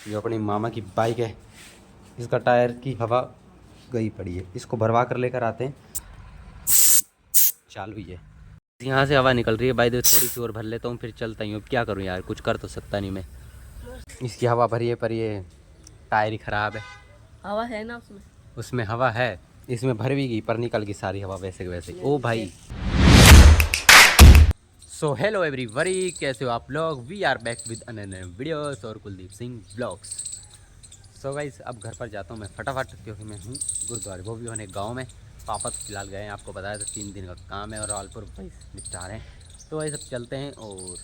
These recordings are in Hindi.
जो अपनी मामा की बाइक है, इसका टायर की हवा गई पड़ी है, इसको भरवा कर लेकर आते हैं। चालू ही है, यहाँ से हवा निकल रही है। भाई थोड़ी सी और भर लेता हूँ फिर चलता ही हूँ। अब क्या करूँ यार, कुछ कर तो सकता नहीं मैं। इसकी हवा भरी है पर ये टायर ही ख़राब है। हवा है ना उसमें? उसमें हवा है, इसमें भर भी गई पर निकल गई सारी हवा वैसे के वैसे। ओ भाई, सो हेलो एवरीबॉडी, कैसे हो आप लोग? We are back with another videos और Kuldeep Singh blogs. So guys, अब घर पर जाता हूँ मैं फटाफट, क्योंकि मैं हूँ गुरुद्वारे, वो भी होने गाँव में। पापा तो फिलहाल गए हैं, आपको बताया था 3 दिन का काम है और रालपुर भाई निपटा रहे हैं। तो वही सब चलते हैं और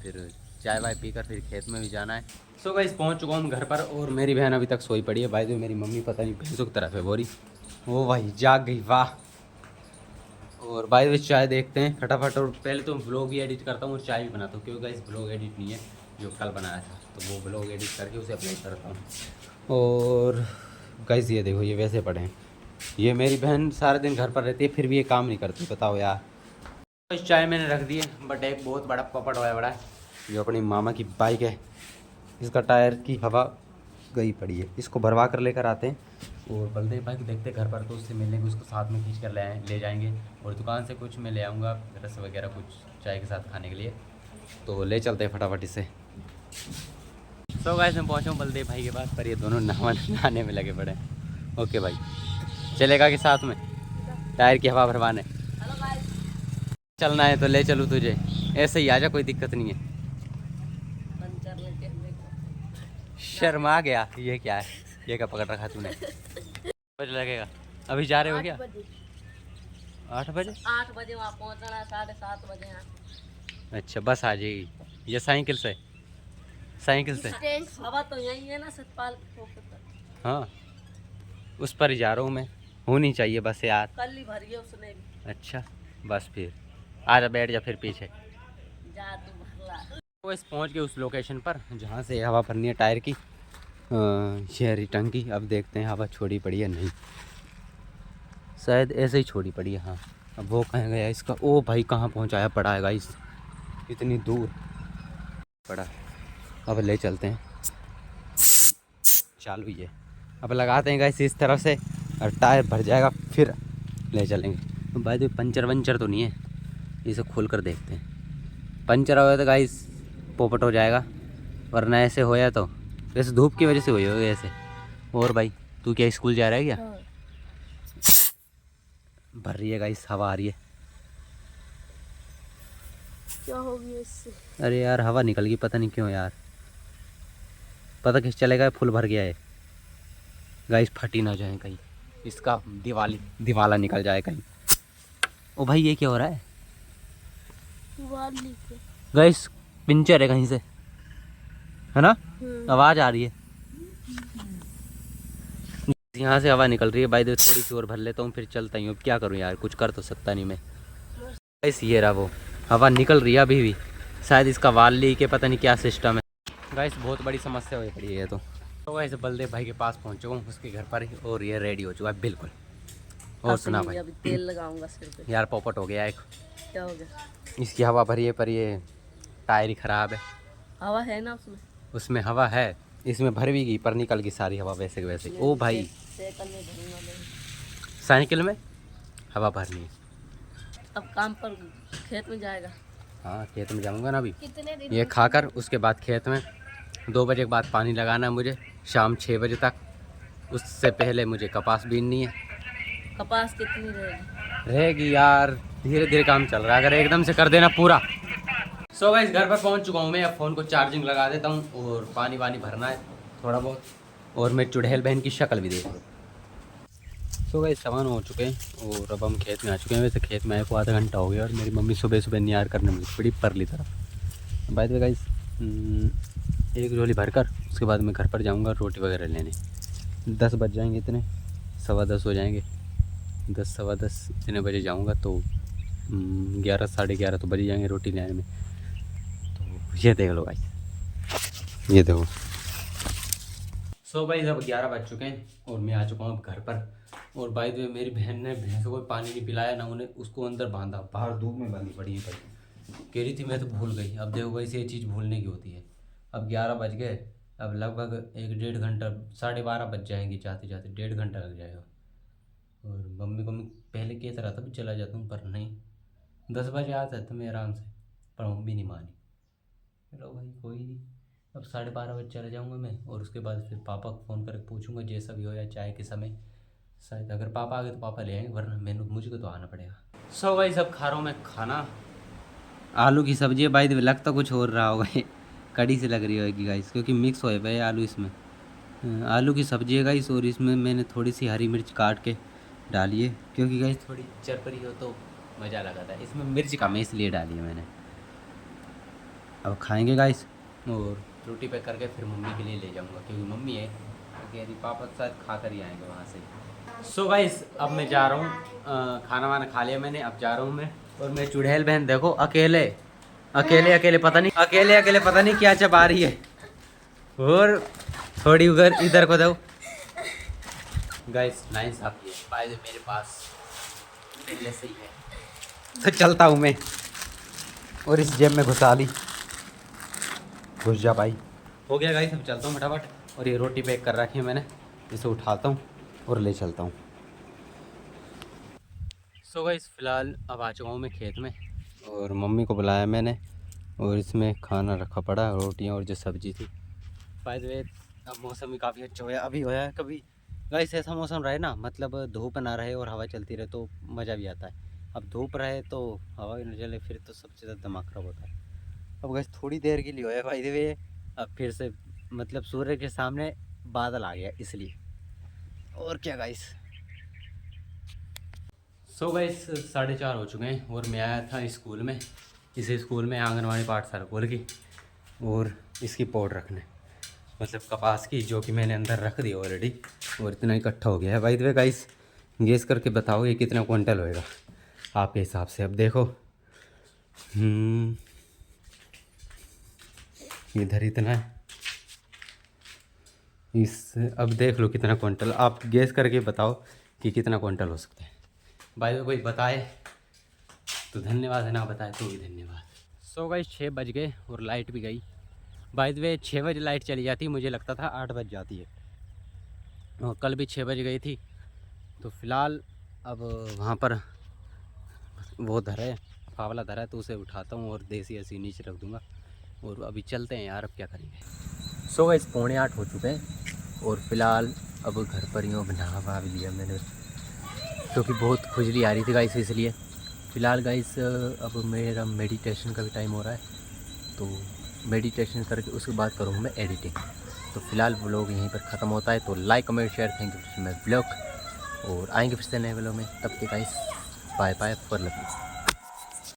फिर चाय वाय पीकर फिर खेत में भी जाना है। सो गाइस, पहुँच चुका हूँ घर पर और मेरी बहन अभी तक सोई पड़ी है। भाई मेरी मम्मी पता नहीं भैंसों की तरफ है बोरी, वो भाई जाग गई, वाह। और बाय द वे चाय देखते हैं फटाफट, और पहले तो ब्लॉग भी एडिट करता हूँ और चाय भी बनाता हूँ, क्योंकि गाइस ब्लॉग एडिट नहीं है जो कल बनाया था, तो वो ब्लॉग एडिट करके उसे अपलोड करता हूँ। और गाइस ये देखो, ये वैसे पड़े हैं। ये मेरी बहन सारे दिन घर पर रहती है फिर भी ये काम नहीं करती, बताओ यार। तो इस चाय मैंने रख दी है, बट एक बहुत बड़ा पपड़ हुआ है बड़ा है, जो अपनी मामा की बाइक है, इसका टायर की हवा गई पड़ी है, इसको भरवा कर लेकर आते हैं। और बलदेव भाई को देखते घर पर, तो उससे मिलने को उसको साथ में खींच कर ले जाएंगे। और दुकान से कुछ मैं ले आऊँगा, रस वगैरह कुछ चाय के साथ खाने के लिए, तो ले चलते हैं फटाफट इससे। सो गाइस, मैं पहुँचा हूँ बलदेव भाई के पास, पर ये दोनों नहाने में लगे पड़े हैं। ओके भाई, चलेगा कि साथ में टायर की हवा भरवाने? चलना है तो ले चलूँ तुझे, ऐसे ही आजा, कोई दिक्कत नहीं है। शर्मा गया, ये क्या है, ये क्या पकड़ रखा तूने? बजे लगेगा, अभी जा रहे हो क्या? 8 बजे? 8 बजे वहाँ पहुँचना है, 7:30 बजे यहाँ। अच्छा, बस आ जाएगी। ये साइकिल से? साइकिल से? हवा तो यही है ना सतपाल। हाँ, उस पर ही जा रहा हूँ मैं, होनी चाहिए बस यार। कल ही भरी है उसने भी। अच्छा, बस फिर आजा, बैठ जा फिर पीछे। जा तू भरला। वो इस पहुँच गए उस लोकेशन पर जहाँ से हवा भरनी है टायर की, शहरी टंकी। अब देखते हैं हवा छोड़ी पड़ी है नहीं, शायद ऐसे ही छोड़ी पड़ी है। हाँ, अब वो कहाँ गया इसका? ओ भाई, कहाँ पहुँचाया पड़ा है गाइस, इतनी दूर पड़ा। अब ले चलते हैं, चालू ही है। अब लगाते हैं गाइस इस तरफ से, और टायर भर जाएगा फिर ले चलेंगे। भाई तो पंचर वंचर तो नहीं है, इसे खोल कर देखते हैं। पंचर हो गया तो गाइस पोपट हो जाएगा, वरना ऐसे होया तो वैसे धूप की वजह से हुई होगी ऐसे। और भाई तू क्या स्कूल जा रहा है क्या? हाँ। भर रही है गाइस, हवा आ रही है। क्या हो गया इससे? अरे यार, हवा निकल गई, पता नहीं क्यों यार, पता किस चलेगा, फुल भर गया है गाइस। फटी ना जाए कहीं, इसका दिवाला निकल जाए कहीं। ओ भाई, ये क्या हो रहा है गाइस? पिंचर है कहीं से, है ना? आवाज़ आ रही है, यहाँ से हवा निकल रही है। भाई थोड़ी सी और भर लेता हूँ फिर चलता ही हूँ। अब क्या करूँ यार, कुछ कर तो सकता नहीं मैं। गाइस ये रहा, वो हवा निकल रही है अभी भी, शायद इसका वाल लीक के, पता नहीं क्या सिस्टम है गाइस। बहुत बड़ी समस्या हो पड़ी है। तो गाइस बलदेव भाई के पास पहुँच चुका हूँ, उसके घर पर ही, और ये रेडी हो चुका है बिल्कुल। और सुना भाई, अभी तेल लगाऊंगा सिर पे। यार पोपट हो गया एक। क्या हो गया? इसकी हवा भरी है पर ये टायर ही ख़राब है। हवा है ना उसमें? उसमें हवा है, इसमें भर भी गई पर निकल गई सारी हवा वैसे के वैसे। ओ भाई, साइकिल में भरूंगा मैं। साइकिल में हवा भरनी है। अब काम पर खेत में जाएगा? हाँ, खेत में जाऊंगा ना अभी, कितने दिन ये खाकर उसके बाद खेत में 2 बजे के बाद पानी लगाना है मुझे, शाम 6 बजे तक। उससे पहले मुझे कपास बीननी है। कपास कितनी रहेगी? रहेगी यार, धीरे धीरे काम चल रहा है, अगर एकदम से कर देना पूरा। सो गाइस, घर पर पहुंच चुका हूँ मैं, अब फ़ोन को चार्जिंग लगा देता हूँ और पानी वानी भरना है थोड़ा बहुत, और मैं चुड़ैल बहन की शक्ल भी देख लूँ। सो गाइस, सामान हो चुके हैं और अब हम खेत में आ चुके हैं। वैसे खेत में आए को आधा घंटा हो गया और मेरी मम्मी सुबह सुबह नियार करने में बड़ी परली तरफ। बाय द वे गाइस, एक झोली भरकर उसके बाद मैं घर पर जाऊँगा रोटी वगैरह लेने। 10 बज जाएंगे, इतने 10:15 हो जाएंगे, 10 सवा 10 इतने बजे जाऊँगा तो 11 साढ़े 11 तो बज जाएंगे रोटी लेने में। तो ये देख लो भाई, ये देखो। सो भाई अब 11 बज चुके हैं और मैं आ चुका हूँ अब घर पर। और भाई तो मेरी बहन ने भैंसों को पानी नहीं पिलाया ना, उन्हें उसको अंदर बांधा, बाहर धूप में बांधी पड़ी है भाई। कह रही थी मैं तो भूल गई। अब देखो वैसे ये चीज़ भूलने की होती है। अब 11 बज गए, अब लगभग 1-1.5 घंटा 12:30 बज जाएंगे जाते जाते, 1.5 घंटा लग जाएगा। और मम्मी को मैं पहले कह रहा था भी चला जाता हूँ, पर नहीं, 10 बजे आ जाता मैं आराम से, पर मम्मी नहीं मानी। चलो भाई कोई नहीं, अब 12:30 बजे चला जाऊँगा मैं, और उसके बाद फिर पापा को फ़ोन करके पूछूंगा जैसा भी हो, या चाय के समय शायद अगर पापा आ गए तो पापा ले आएंगे, वरना मुझको तो आना पड़ेगा। सो भाई सब खा रहा हूँ मैं खाना, आलू की सब्जी है भाई, लगता कुछ और रहा होगा ये, कड़ी से लग रही होगी गाइस, क्योंकि मिक्स होए भाई आलू इसमें। आलू की सब्जी है गाइस, और इसमें मैंने थोड़ी सी हरी मिर्च काट के डाली है, क्योंकि गाइस थोड़ी चरपरी हो तो मज़ा लगा था, इसमें मिर्च कम है इसलिए डाली है मैंने। अब खाएंगे गाइस, और रोटी पैक करके फिर मम्मी के लिए ले जाऊंगा, क्योंकि मम्मी है कह रही पापा के साथ खा कर ही आएंगे वहाँ से। सो गाइस अब मैं जा रहा हूँ, खाना वाना खा लिया मैंने, अब जा रहा हूँ मैं। और मैं चुड़ैल बहन देखो अकेले पता नहीं क्या चबा रही है। और थोड़ी उधर इधर को दो गाइस, नाइस आप ये भाई मेरे पास पहले से ही है, तो चलता हूँ मैं, और इस जेब में घुसा ली, घुस जा भाई। हो गया गाइस, अब चलता हूँ फटाफट, और ये रोटी पैक कर रखी है मैंने, इसे उठाता हूँ और ले चलता हूँ। सो गाइस फिलहाल अब आ चुका हूँ मैं खेत में, और मम्मी को बुलाया मैंने, और इसमें खाना रखा पड़ा, रोटियाँ और जो सब्जी थी। बाय द वे अब मौसम भी काफ़ी अच्छा होया, अभी होया है कभी गाइस ऐसा मौसम रहे ना, मतलब धूप ना रहे और हवा चलती रहे तो मज़ा भी आता है। अब धूप रहे तो हवा भी न चले, फिर तो सबसे ज़्यादा दिमाग ख़राब होता है। अब गाइस थोड़ी देर के लिए होया बाय द वे, अब फिर से मतलब सूर्य के सामने बादल आ गया इसलिए, और क्या गाइस। सो गाइस 4:30 हो चुके हैं, और मैं आया था स्कूल में, इस स्कूल में आंगनवाड़ी पाठशाला खोल की, और इसकी पौध रखने, मतलब कपास की, जो कि मैंने अंदर रख दी ऑलरेडी, और इतना इकट्ठा हो गया है। By the way guys guess करके बताओ ये कितना क्विंटल होएगा आपके हिसाब से। अब देखो इधर इतना है, इस अब देख लो कितना क्विंटल, आप गेस करके बताओ कि कितना क्विंटल हो सकता है। बाय द वे कोई बताए तो धन्यवाद है, ना बताए तो भी धन्यवाद। सो गाइस 6 बज गए और लाइट भी गई। बाय द वे 6 बजे लाइट चली जाती, मुझे लगता था 8 बज जाती है, और कल भी 6 बज गई थी। तो फिलहाल अब वहाँ पर वो धरा है, फावला धरा है, तो उसे उठाता हूँ और देसी ऐसी नीचे रख दूँगा, और अभी चलते हैं यार, अब क्या करेंगे। सो गाइस 7:45 हो चुके हैं, और फिलहाल अब घर पर ही हूँ, नहा भी लिया मैंने, क्योंकि बहुत खुजली आ रही थी गाइस, इसलिए। फ़िलहाल गाइस अब मेरा मेडिटेशन का भी टाइम हो रहा है, तो मेडिटेशन करके उसके बाद करूँगा मैं एडिटिंग। तो फिलहाल व्लॉग यहीं पर ख़त्म होता है, तो like comment share, thank you for my vlog, और आएंगे फिर से नए व्लॉग में, तब तक guys bye bye for love you.